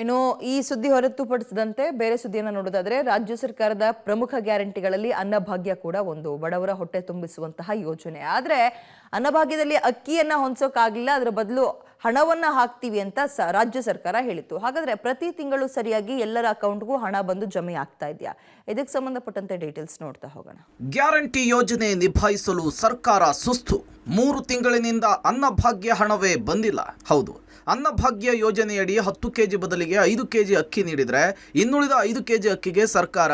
ಇನ್ನು ಈ ಸುದ್ದಿ ಹೊರತುಪಡಿಸಿದಂತೆ ಬೇರೆ ಸುದ್ದಿಯನ್ನು ನೋಡೋದಾದ್ರೆ ರಾಜ್ಯ ಸರ್ಕಾರದ ಪ್ರಮುಖ ಗ್ಯಾರಂಟಿಗಳಲ್ಲಿ ಅನ್ನಭಾಗ್ಯ ಕೂಡ ಒಂದು ಬಡವರ ಹೊಟ್ಟೆ ತುಂಬಿಸುವಂತಹ ಯೋಜನೆ. ಆದ್ರೆ ಅನ್ನಭಾಗ್ಯದಲ್ಲಿ ಅಕ್ಕಿಯನ್ನ ಹೊಂದಿಸೋಕ್ಕಾಗಲಿಲ್ಲ, ಅದರ ಬದಲು ಹಣವನ್ನ ಹಾಕ್ತೀವಿ ಅಂತ ರಾಜ್ಯ ಸರ್ಕಾರ ಹೇಳಿತ್ತು. ಹಾಗಾದ್ರೆ ಪ್ರತಿ ತಿಂಗಳು ಸರಿಯಾಗಿ ಎಲ್ಲರ ಅಕೌಂಟ್ಗೂ ಹಣ ಬಂದು ಜಮೆ ಆಗ್ತಾ ಇದೆಯಾ? ಇದಕ್ಕೆ ಸಂಬಂಧಪಟ್ಟಂತೆ ಡೀಟೇಲ್ಸ್ ನೋಡ್ತಾ ಹೋಗೋಣ. ಗ್ಯಾರಂಟಿ ಯೋಜನೆ ನಿಭಾಯಿಸಲು ಸರ್ಕಾರ ಸುಸ್ತು. 3 ತಿಂಗಳಿನಿಂದ ಅನ್ನಭಾಗ್ಯ ಹಣವೇ ಬಂದಿಲ್ಲ. ಹೌದು, ಅನ್ನಭಾಗ್ಯ ಯೋಜನೆಯಡಿ 10 ಕೆಜಿ ಬದಲಿಗೆ 5 ಕೆಜಿ ಅಕ್ಕಿ ನೀಡಿದರೆ ಇನ್ನುಳಿದ 5 ಕೆಜಿ ಅಕ್ಕಿಗೆ ಸರ್ಕಾರ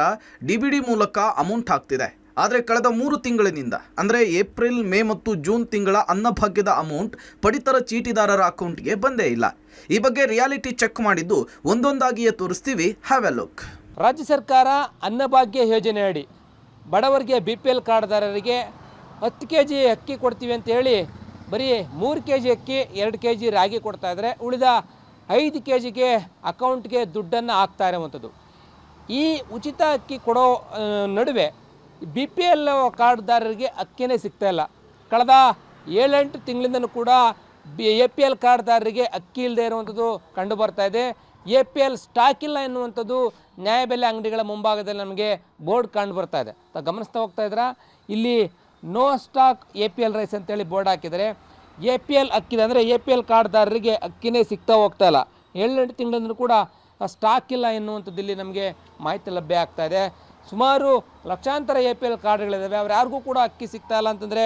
ಡಿಬಿಡಿ ಮೂಲಕ ಅಮೌಂಟ್ ಹಾಕ್ತಿದೆ. ಆದರೆ ಕಳೆದ 3 ತಿಂಗಳಿನಿಂದ ಅಂದರೆ ಏಪ್ರಿಲ್, ಮೇ ಮತ್ತು ಜೂನ್ ತಿಂಗಳ ಅನ್ನಭಾಗ್ಯದ ಅಮೌಂಟ್ ಪಡಿತರ ಚೀಟಿದಾರರ ಅಕೌಂಟ್ಗೆ ಬಂದೇ ಇಲ್ಲ. ಈ ಬಗ್ಗೆ ರಿಯಾಲಿಟಿ ಚೆಕ್ ಮಾಡಿದ್ದು ಒಂದೊಂದಾಗಿಯೇ ತೋರಿಸ್ತೀವಿ. Have A look. ರಾಜ್ಯ ಸರ್ಕಾರ ಅನ್ನಭಾಗ್ಯ ಯೋಜನೆಯಡಿ ಬಡವರಿಗೆ BPL ಕಾರ್ಡ್ದಾರರಿಗೆ 10 ಕೆಜಿ ಅಕ್ಕಿ ಕೊಡ್ತೀವಿ ಅಂತ ಹೇಳಿ ಬರೀ 3 ಕೆಜಿ ಅಕ್ಕಿ, 2 ಕೆಜಿ ರಾಗಿ ಕೊಡ್ತಾ ಇದ್ದಾರೆ. ಉಳಿದ 5 ಕೆಜಿಗೆ ಅಕೌಂಟ್ಗೆ ದುಡ್ಡನ್ನು ಹಾಕ್ತಾ ಇರುವಂಥದ್ದು. ಈ ಉಚಿತ ಅಕ್ಕಿ ಕೊಡೋ ನಡುವೆ BPL ಕಾರ್ಡ್ದಾರರಿಗೆ ಅಕ್ಕಿನೇ ಸಿಗ್ತಾಯಿಲ್ಲ. ಕಳೆದ 7-8 ತಿಂಗಳಿಂದನೂ ಕೂಡ APL ಕಾರ್ಡ್ದಾರರಿಗೆ ಅಕ್ಕಿ ಇಲ್ಲದೆ ಇರುವಂಥದ್ದು ಕಂಡು ಬರ್ತಾ ಇದೆ. APL ಸ್ಟಾಕ್ ಇಲ್ಲ ಎನ್ನುವಂಥದ್ದು ನ್ಯಾಯಬೆಲೆ ಅಂಗಡಿಗಳ ಮುಂಭಾಗದಲ್ಲಿ ನಮಗೆ ಬೋರ್ಡ್ ಕಂಡು ಬರ್ತಾ ಇದೆ. ಗಮನಿಸ್ತಾ ಹೋಗ್ತಾ ಇದ್ದೀರಾ, ಇಲ್ಲಿ ನೋ ಸ್ಟಾಕ್ APL ರೈಸ್ ಅಂತೇಳಿ ಬೋರ್ಡ್ ಹಾಕಿದರೆ APL ಅಕ್ಕಿದೆ ಅಂದರೆ APL ಕಾರ್ಡ್ದಾರರಿಗೆ ಅಕ್ಕಿನೇ ಸಿಗ್ತಾ ಹೋಗ್ತಾ ಇಲ್ಲ. 7-8 ತಿಂಗಳಿಂದಲೂ ಕೂಡ ಸ್ಟಾಕ್ ಇಲ್ಲ ಎನ್ನುವಂಥದ್ದು ಇಲ್ಲಿ ನಮಗೆ ಮಾಹಿತಿ ಲಭ್ಯ ಆಗ್ತಾ ಇದೆ. ಸುಮಾರು ಲಕ್ಷಾಂತರ APL ಕಾರ್ಡ್ಗಳಿದ್ದಾವೆ, ಅವ್ರು ಯಾರಿಗೂ ಕೂಡ ಅಕ್ಕಿ ಸಿಗ್ತಾ ಇಲ್ಲ ಅಂತಂದರೆ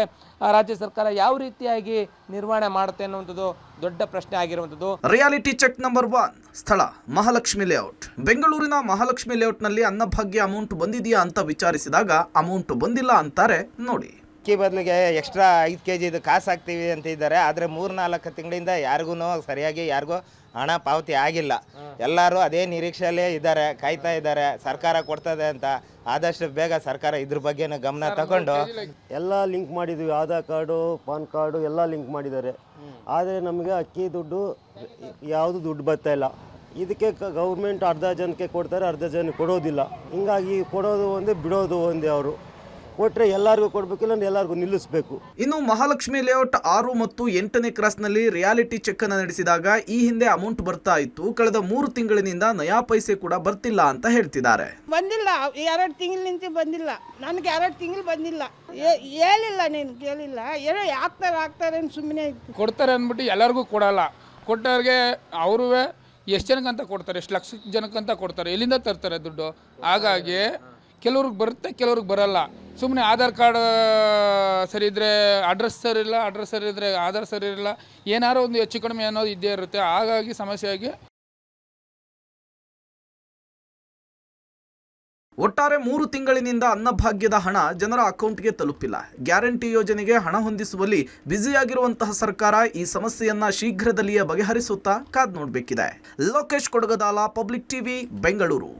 ರಾಜ್ಯ ಸರ್ಕಾರ ಯಾವ ರೀತಿಯಾಗಿ ನಿರ್ವಹಣೆ ಮಾಡುತ್ತೆ ಅನ್ನುವಂಥದ್ದು ದೊಡ್ಡ ಪ್ರಶ್ನೆ ಆಗಿರುವಂಥದ್ದು. ರಿಯಾಲಿಟಿ ಚೆಕ್ ನಂಬರ್ 1, ಸ್ಥಳ ಮಹಾಲಕ್ಷ್ಮಿ ಲೇಔಟ್. ಬೆಂಗಳೂರಿನ ಮಹಾಲಕ್ಷ್ಮಿ ಲೇಔಟ್ನಲ್ಲಿ ಅನ್ನಭಾಗ್ಯ ಅಮೌಂಟ್ ಬಂದಿದೆಯಾ ಅಂತ ವಿಚಾರಿಸಿದಾಗ ಅಮೌಂಟ್ ಬಂದಿಲ್ಲ ಅಂತಾರೆ. ನೋಡಿ, ಅಕ್ಕಿ ಬದಲಿಗೆ ಎಕ್ಸ್ಟ್ರಾ 5 ಕೆಜಿ ಇದು ಕಾಸು ಹಾಕ್ತೀವಿ ಅಂತ ಇದ್ದಾರೆ. ಆದರೆ 3-4 ತಿಂಗಳಿಂದ ಯಾರಿಗೂ ಸರಿಯಾಗಿ ಯಾರಿಗೂ ಹಣ ಪಾವತಿ ಆಗಿಲ್ಲ. ಎಲ್ಲರೂ ಅದೇ ನಿರೀಕ್ಷೆಯಲ್ಲೇ ಇದ್ದಾರೆ, ಕಾಯ್ತಾ ಇದ್ದಾರೆ ಸರ್ಕಾರ ಕೊಡ್ತದೆ ಅಂತ. ಆದಷ್ಟು ಬೇಗ ಸರ್ಕಾರ ಇದ್ರ ಬಗ್ಗೆನೂ ಗಮನ ತಗೊಂಡು ಎಲ್ಲ ಲಿಂಕ್ ಮಾಡಿದ್ವಿ, ಆಧಾರ್ ಕಾರ್ಡು, ಪಾನ್ ಕಾರ್ಡು ಎಲ್ಲ ಲಿಂಕ್ ಮಾಡಿದ್ದಾರೆ. ಆದರೆ ನಮಗೆ ಅಕ್ಕಿ ದುಡ್ಡು ಯಾವುದು ದುಡ್ಡು ಬರ್ತಾ ಇಲ್ಲ. ಇದಕ್ಕೆ ಗೌರ್ಮೆಂಟ್ ಅರ್ಧ ಜನಕ್ಕೆ ಕೊಡ್ತಾರೆ, ಅರ್ಧ ಜನಕ್ಕೆ ಕೊಡೋದಿಲ್ಲ. ಹಿಂಗಾಗಿ ಕೊಡೋದು ಒಂದೇ, ಬಿಡೋದು ಒಂದೇ. ಅವರು ಕೊಟ್ಟರೆ ಎಲ್ಲರಿಗೂ ಕೊಡಬೇಕಿಲ್ಲ, ಎಲ್ಲರಿಗೂ ನಿಲ್ಲಿಸಬೇಕು. ಇನ್ನು ಮಹಾಲಕ್ಷ್ಮಿ ಲೇಔಟ್ 6 ಮತ್ತು 8ನೇ ಕ್ರಾಸ್ನಲ್ಲಿ ರಿಯಾಲಿಟಿ ಚೆಕ್ ಅನ್ನು ನಡೆಸಿದಾಗ ಈ ಹಿಂದೆ ಅಮೌಂಟ್ ಬರ್ತಾ ಇತ್ತು. ಕಳೆದ 3 ತಿಂಗಳಿನಿಂದ ನಯಾ ಪೈಸೆ ಕೂಡ ಬರ್ತಿಲ್ಲ ಅಂತ ಹೇಳ್ತಿದ್ದಾರೆ. ಬಂದಿಲ್ಲ, 2 ತಿಂಗಳಿಂದ ಬಂದಿಲ್ಲ. ನನಗೆ 2 ತಿಂಗಳು ಬಂದಿಲ್ಲ. ಹೇಳಿಲ್ಲ, ನೀನು ಕೇಳಿಲ್ಲ. ಏನೋ ಹಾಕ್ತಾರೆ ಸುಮ್ಮನೆ ಕೊಡ್ತಾರೆ ಅಂದ್ಬಿಟ್ಟು ಎಲ್ಲರಿಗೂ ಕೊಡಲ್ಲ. ಕೊಟ್ಟವ್ರಿಗೆ ಅವರು ಎಷ್ಟು ಜನಕ್ಕಂತ ಕೊಡ್ತಾರೆ, ಎಷ್ಟು ಲಕ್ಷ ಜನಕ್ಕಂತ ಕೊಡ್ತಾರೆ, ಎಲ್ಲಿಂದ ತರ್ತಾರೆ ದುಡ್ಡು. ಹಾಗಾಗಿ ಕೆಲವ್ರಿಗೆ ಬರುತ್ತೆ, ಕೆಲವ್ರಿಗೆ ಬರಲ್ಲ. ಸುಮ್ಮನೆ ಆಧಾರ್ ಕಾರ್ಡ್ ಸರಿ ಇದ್ದರೆ ಅಡ್ರೆಸ್ ಸರಿ ಇಲ್ಲ, ಅಡ್ರೆಸ್ ಸರಿ ಇದ್ದರೆ ಆಧಾರ್ ಸರಿ ಇರಲ್ಲ, ಏನಾರು ಒಂದು ಹೆಚ್ಚು ಕಡಿಮೆ ಅನ್ನೋದು ಇದ್ದೇ ಇರುತ್ತೆ. ಹಾಗಾಗಿ ಸಮಸ್ಯೆಯಾಗಿ ಒಟ್ಟಾರೆ 3 ತಿಂಗಳಿನಿಂದ ಅನ್ನಭಾಗ್ಯದ ಹಣ ಜನರ ಅಕೌಂಟ್ಗೆ ತಲುಪಿಲ್ಲ. ಗ್ಯಾರಂಟಿ ಯೋಜನೆಗೆ ಹಣ ಹೊಂದಿಸುವಲ್ಲಿ ಬ್ಯುಸಿಯಾಗಿರುವಂತಹ ಸರ್ಕಾರ ಈ ಸಮಸ್ಯೆಯನ್ನ ಶೀಘ್ರದಲ್ಲಿಯೇ ಬಗೆಹರಿಸುತ್ತಾ ಕಾದ್ ನೋಡಬೇಕಿದೆ. Lokesh Kodagadala, public TV, Bengaluru.